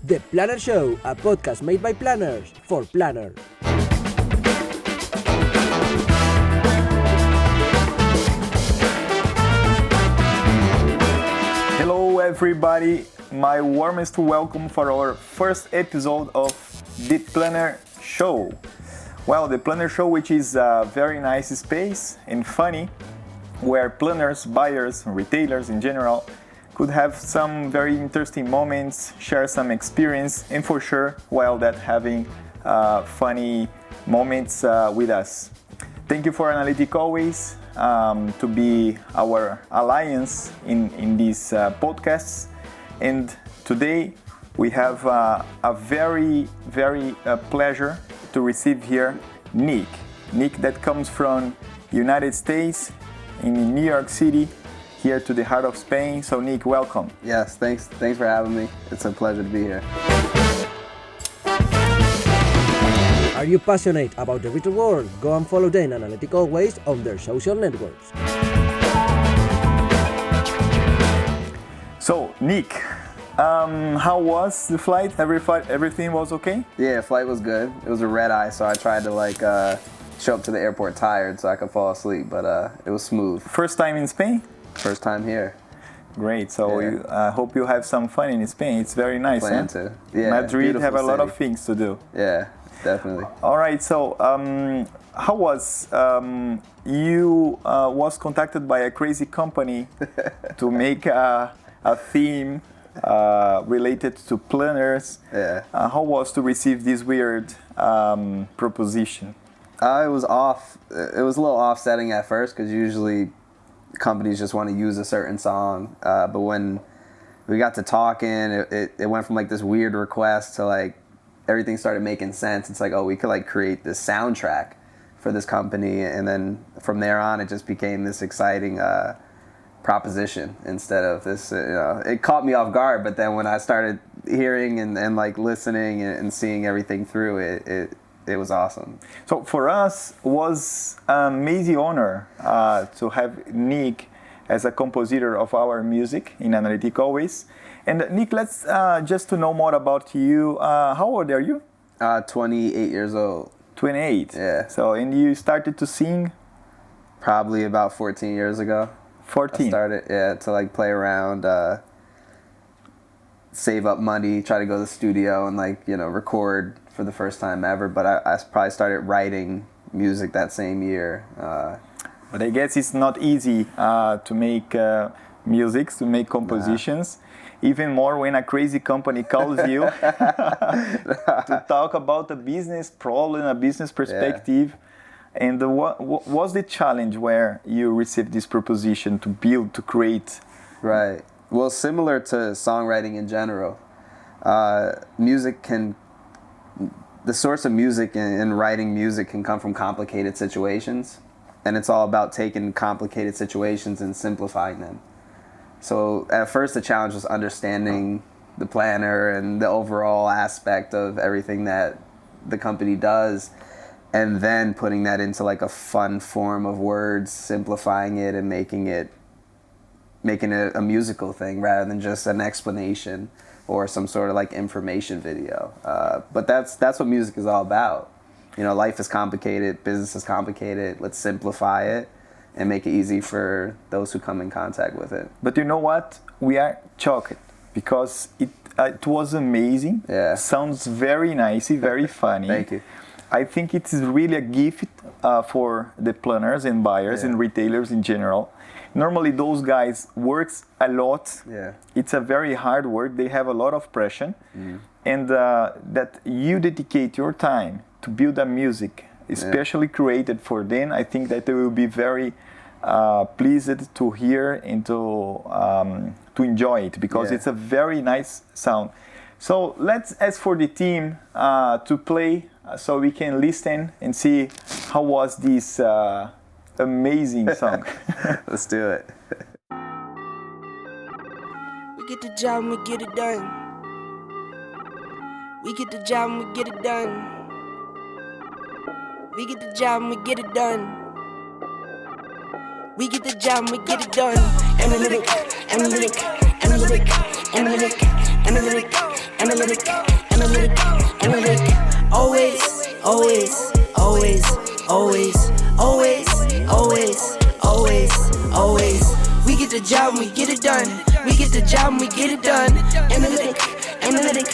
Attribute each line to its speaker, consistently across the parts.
Speaker 1: The Planner Show, a podcast made by planners for planners.
Speaker 2: Hello everybody, my warmest welcome for our first episode of The Planner Show. Well, The Planner Show, which is a very nice space and funny, where planners, buyers, retailers in general could have some very interesting moments, share some experience, and for sure, while that having funny moments with us. Thank you for Analytic Always to be our alliance in these podcasts. And today we have a very pleasure to receive here Nick. Nick that comes from United States in New York City, here to the heart of Spain. So Nick, welcome.
Speaker 3: Yes, thanks for having me. It's a pleasure to be here.
Speaker 1: Are you passionate about the retail world? Go and follow them Analytic Always on their social networks.
Speaker 2: So Nick, how was the flight? Everything was okay?
Speaker 3: Yeah, flight was good. It was a red eye, so I tried to show up to the airport tired so I could fall asleep, but it was smooth.
Speaker 2: First time in Spain?
Speaker 3: First time here.
Speaker 2: Great. So
Speaker 3: Yeah.
Speaker 2: I hope you have some fun in Spain. It's very nice.
Speaker 3: Plan
Speaker 2: Huh?
Speaker 3: to. Yeah,
Speaker 2: Madrid have a lot
Speaker 3: city.
Speaker 2: of things to do.
Speaker 3: Yeah, definitely.
Speaker 2: All right. So how was you was contacted by a crazy company to make a theme related to planners?
Speaker 3: Yeah.
Speaker 2: How was to receive this weird proposition?
Speaker 3: It was off. It was a little offsetting at first because usually companies just want to use a certain song. But when we got to talking, it went from like this weird request to like everything started making sense. It's like, oh, we could like create this soundtrack for this company. And then from there on, it just became this exciting proposition instead of this, it caught me off guard. But then when I started hearing and like listening and seeing everything through it was awesome.
Speaker 2: So for us was an amazing honor to have Nick as a compositor of our music in Analytic Always. And Nick, let's just to know more about you. How old are you?
Speaker 3: 28 years old.
Speaker 2: 28.
Speaker 3: Yeah.
Speaker 2: So and you started to sing?
Speaker 3: Probably about 14 years ago.
Speaker 2: 14.
Speaker 3: I started, to like play around, save up money, try to go to the studio and record for the first time ever. But I probably started writing music that same year.
Speaker 2: But I guess it's not easy to make music, to make compositions. Nah. Even more when a crazy company calls you to talk about a business problem, a business perspective. Yeah. And what was the challenge where you received this proposition to build, to create?
Speaker 3: Right. Well, similar to songwriting in general, the source of music and writing music can come from complicated situations. And it's all about taking complicated situations and simplifying them. So at first the challenge was understanding the planner and the overall aspect of everything that the company does, and then putting that into like a fun form of words, simplifying it and making it a musical thing rather than just an explanation or some sort of like information video. But that's what music is all about. Life is complicated, business is complicated. Let's simplify it and make it easy for those who come in contact with it.
Speaker 2: But you know what? We are shocked because it was amazing.
Speaker 3: Yeah.
Speaker 2: Sounds very nice, very funny.
Speaker 3: Thank you.
Speaker 2: I think it is really a gift for the planners and buyers and retailers in general. Normally those guys works a lot.
Speaker 3: Yeah.
Speaker 2: It's a very hard work. They have a lot of pressure. Mm. And that you dedicate your time to build a music, especially created for them, I think that they will be very pleased to hear and to enjoy it because it's a very nice sound. So let's ask for the team to play so we can listen and see how was this amazing song.
Speaker 3: Let's do it.
Speaker 4: We get the job and we get it done. We get the job and we get it done. We get the job and we get it done. We get the job and we get it done. Analytic, analytic, analytic, analytic, analytic, analytic, analytic, analytic, analytic. Always, always, always, always, always, always, always, always. We get the job and we get it done. We get the job and we get it done. Analytic, analytic,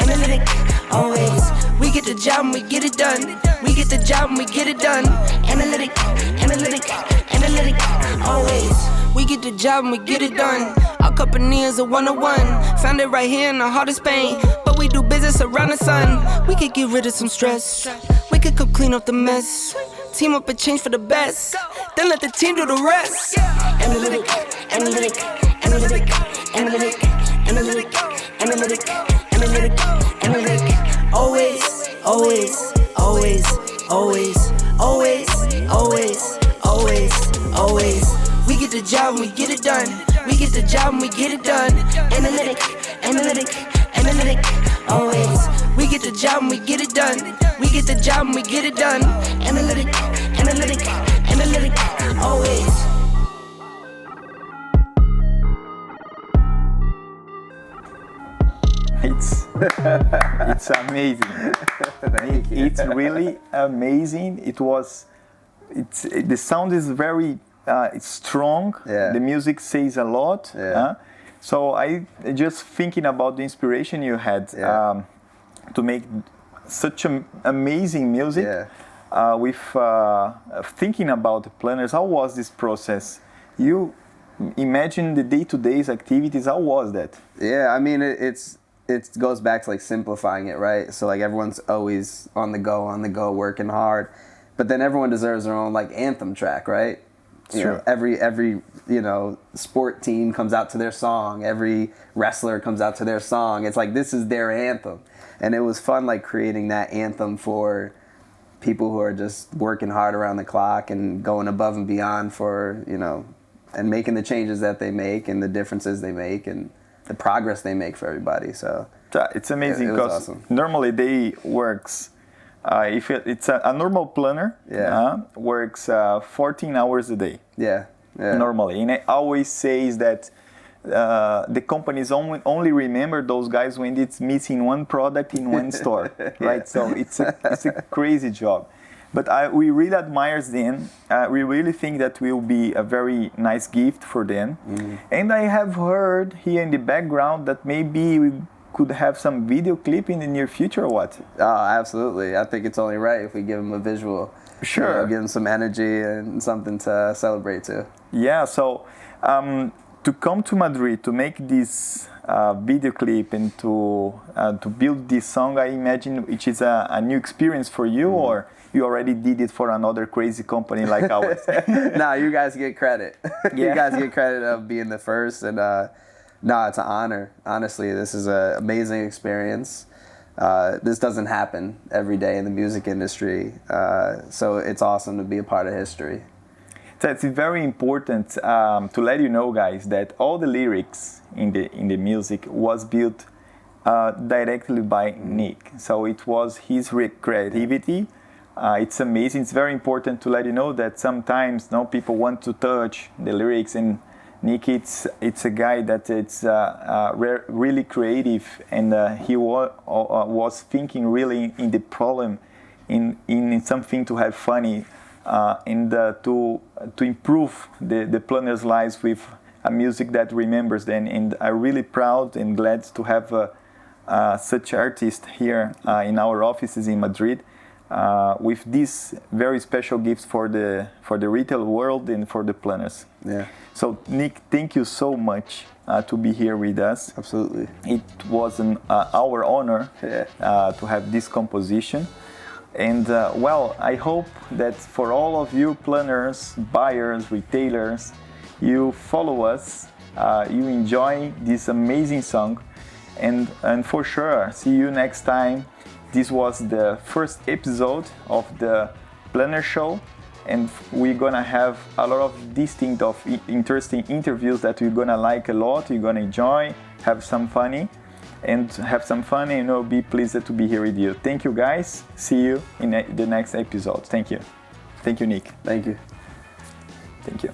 Speaker 4: analytic. Always. We get the job and we get it done. We get the job and we get it done. Analytic, analytic, analytic. Always. We get the job and we get it done. Our company is a 101. Founded right here in the heart of Spain. But we do business around the sun. We could get rid of some stress. We could come clean up the mess. Team up and change for the best. Then let the team do the rest. Analytic, analytic, analytic, analytic, analytic, analytic, analytic, analytic. Always, always, always, always, always, always, always, always. We get the job and we get it done. We get the job and we get it done. Analytic, analytic, analytic. Always. We get the job and we get it done. We get the job and we get it done. Analytic, analytic, analytic. Always.
Speaker 2: It's amazing. It's really amazing. The sound is very it's strong.
Speaker 3: Yeah.
Speaker 2: The music says a lot.
Speaker 3: Yeah.
Speaker 2: So I just thinking about the inspiration you had to make such amazing music.
Speaker 3: Yeah.
Speaker 2: With thinking about the planners, how was this process? You imagine the day-to-day activities. How was that?
Speaker 3: Yeah, I mean it goes back to like simplifying it, right? So like everyone's always on the go, working hard, but then everyone deserves their own like anthem track, right? You know, every sport team comes out to their song. Every wrestler comes out to their song. It's like this is their anthem, and it was fun like creating that anthem for people who are just working hard around the clock and going above and beyond for and making the changes that they make and the differences they make and the progress they make for everybody. So
Speaker 2: it's amazing
Speaker 3: it was
Speaker 2: because
Speaker 3: awesome.
Speaker 2: Normally they works. If it's a normal planner, works 14 hours a day.
Speaker 3: Yeah.
Speaker 2: Normally, and it always says that the companies only remember those guys when it's missing one product in one store, right? So it's a crazy job. But we really admire them. We really think that will be a very nice gift for them. And I have heard here in the background that maybe we could have some video clip in the near future or what?
Speaker 3: Oh, absolutely. I think it's only right if we give them a visual.
Speaker 2: Sure.
Speaker 3: Give them some energy and something to celebrate too.
Speaker 2: Yeah, so to come to Madrid to make this video clip and to build this song, I imagine which is a new experience for you, or you already did it for another crazy company like ours?
Speaker 3: No, you guys get credit. You guys get credit of being the first, and no, it's an honor. Honestly, this is an amazing experience. This doesn't happen every day in the music industry, so it's awesome to be a part of history.
Speaker 2: So it's very important to let you know, guys, that all the lyrics in the music was built directly by Nick. So it was his creativity. It's amazing. It's very important to let you know that sometimes people want to touch the lyrics, and Nick, it's a guy that it's really creative, and he was thinking really in the problem, in something to have funny, and to improve the planners' lives with a music that remembers them. And I'm really proud and glad to have such artists here in our offices in Madrid. With these very special gifts for the retail world and for the planners.
Speaker 3: Yeah.
Speaker 2: So Nick, thank you so much to be here with us.
Speaker 3: Absolutely.
Speaker 2: It was our honor to have this composition. And I hope that for all of you planners, buyers, retailers, you follow us, you enjoy this amazing song, and for sure, see you next time. This was the first episode of the Planner Show, and we're gonna have a lot of distinct, interesting interviews that you're gonna like a lot. You're gonna enjoy, have some fun, and be pleased to be here with you. Thank you, guys. See you in the next episode. Thank you. Thank you, Nick.
Speaker 3: Thank you.
Speaker 2: Thank you.